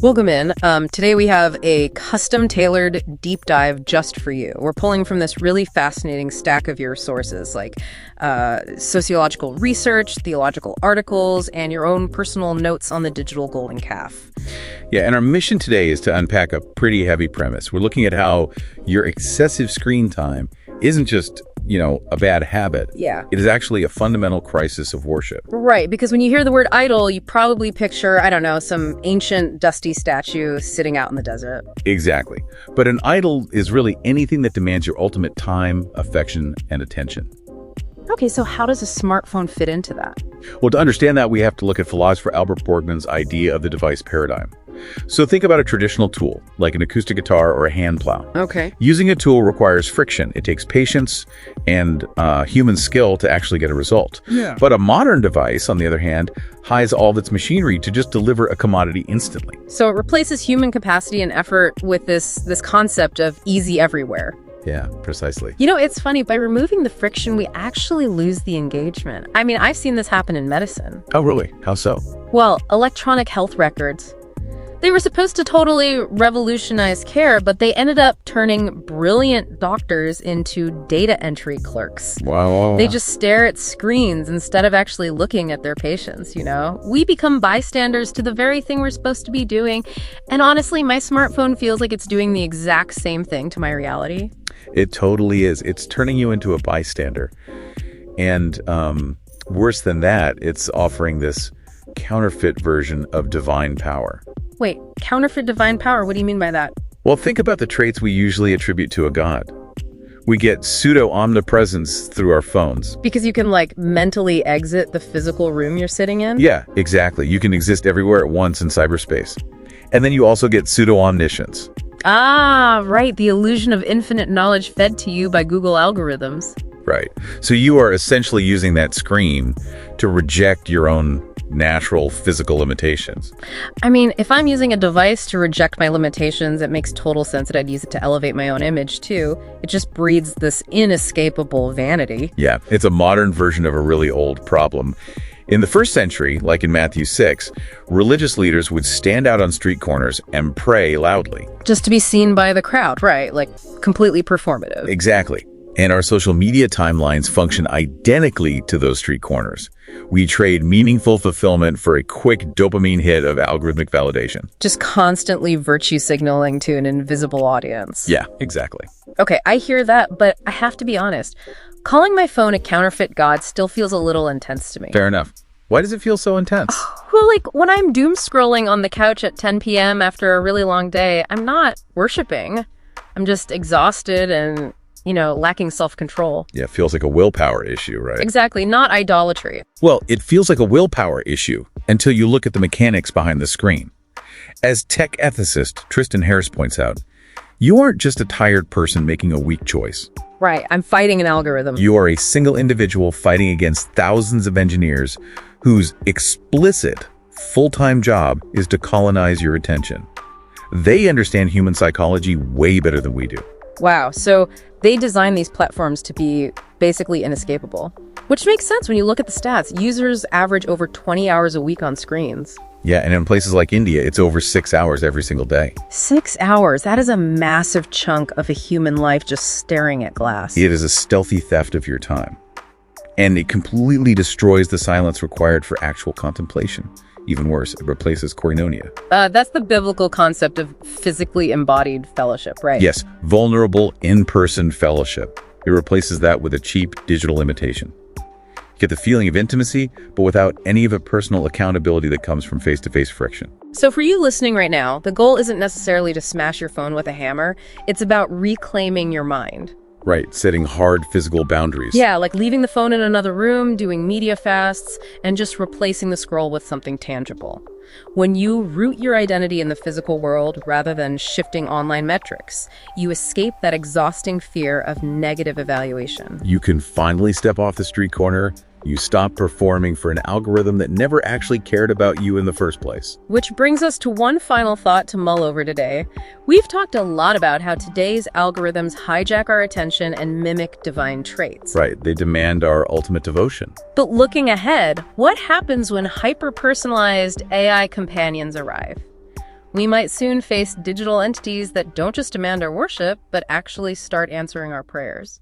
Welcome in. Today we have a custom-tailored deep dive just for you. We're pulling from this really fascinating stack of your sources, like sociological research, theological articles, and your own personal notes on the digital golden calf. Yeah, and our mission today is to unpack a pretty heavy premise. We're looking at how your excessive screen time isn't just, a bad habit. Yeah. It is actually a fundamental crisis of worship. Right, because when you hear the word idol, you probably picture, some ancient dusty statue sitting out in the desert. Exactly. But an idol is really anything that demands your ultimate time, affection, and attention. Okay, so how does a smartphone fit into that? Well, to understand that, we have to look at philosopher Albert Borgman's idea of the device paradigm. So think about a traditional tool, like an acoustic guitar or a hand plow. Okay. Using a tool requires friction. It takes patience and human skill to actually get a result. Yeah. But a modern device, on the other hand, hides all of its machinery to just deliver a commodity instantly. So it replaces human capacity and effort with this concept of easy everywhere. Yeah, precisely. It's funny, by removing the friction, we actually lose the engagement. I've seen this happen in medicine. Oh, really? How so? Well, electronic health records. They were supposed to totally revolutionize care, but they ended up turning brilliant doctors into data entry clerks. Wow. They just stare at screens instead of actually looking at their patients, We become bystanders to the very thing we're supposed to be doing. And honestly, my smartphone feels like it's doing the exact same thing to my reality. It totally is. It's turning you into a bystander. And worse than that, it's offering this counterfeit version of divine power. Wait, counterfeit divine power? What do you mean by that? Well, think about the traits we usually attribute to a god. We get pseudo-omnipresence through our phones. Because you can, mentally exit the physical room you're sitting in? Yeah, exactly. You can exist everywhere at once in cyberspace. And then you also get pseudo-omniscience. Ah, right. The illusion of infinite knowledge fed to you by Google algorithms. Right. So you are essentially using that screen to reject your own natural physical limitations. If I'm using a device to reject my limitations, it makes total sense that I'd use it to elevate my own image too. It just breeds this inescapable vanity. Yeah, it's a modern version of a really old problem. In the first century, like in Matthew 6, religious leaders would stand out on street corners and pray loudly. Just to be seen by the crowd, right? Completely performative. Exactly. And our social media timelines function identically to those street corners. We trade meaningful fulfillment for a quick dopamine hit of algorithmic validation. Just constantly virtue signaling to an invisible audience. Yeah, exactly. Okay, I hear that, but I have to be honest. Calling my phone a counterfeit god still feels a little intense to me. Fair enough. Why does it feel so intense? Well, when I'm doom scrolling on the couch at 10 p.m. after a really long day, I'm not worshiping. I'm just exhausted and lacking self-control. Yeah, it feels like a willpower issue, right? Exactly, not idolatry. Well, it feels like a willpower issue until you look at the mechanics behind the screen. As tech ethicist Tristan Harris points out, you aren't just a tired person making a weak choice. Right, I'm fighting an algorithm. You are a single individual fighting against thousands of engineers whose explicit full-time job is to colonize your attention. They understand human psychology way better than we do. Wow, so they designed these platforms to be basically inescapable. Which makes sense when you look at the stats. Users average over 20 hours a week on screens. Yeah, and in places like India, it's over 6 hours every single day. 6 hours? That is a massive chunk of a human life just staring at glass. It is a stealthy theft of your time. And it completely destroys the silence required for actual contemplation. Even worse, it replaces koinonia. That's the biblical concept of physically embodied fellowship, right? Yes, vulnerable, in-person fellowship. It replaces that with a cheap digital imitation. You get the feeling of intimacy, but without any of the personal accountability that comes from face-to-face friction. So for you listening right now, the goal isn't necessarily to smash your phone with a hammer. It's about reclaiming your mind. Right, setting hard physical boundaries. Yeah, like leaving the phone in another room, doing media fasts, and just replacing the scroll with something tangible. When you root your identity in the physical world rather than shifting online metrics, you escape that exhausting fear of negative evaluation. You can finally step off the street corner. You stop performing for an algorithm that never actually cared about you in the first place. Which brings us to one final thought to mull over today. We've talked a lot about how today's algorithms hijack our attention and mimic divine traits. Right, they demand our ultimate devotion. But looking ahead, what happens when hyper-personalized AI companions arrive? We might soon face digital entities that don't just demand our worship, but actually start answering our prayers.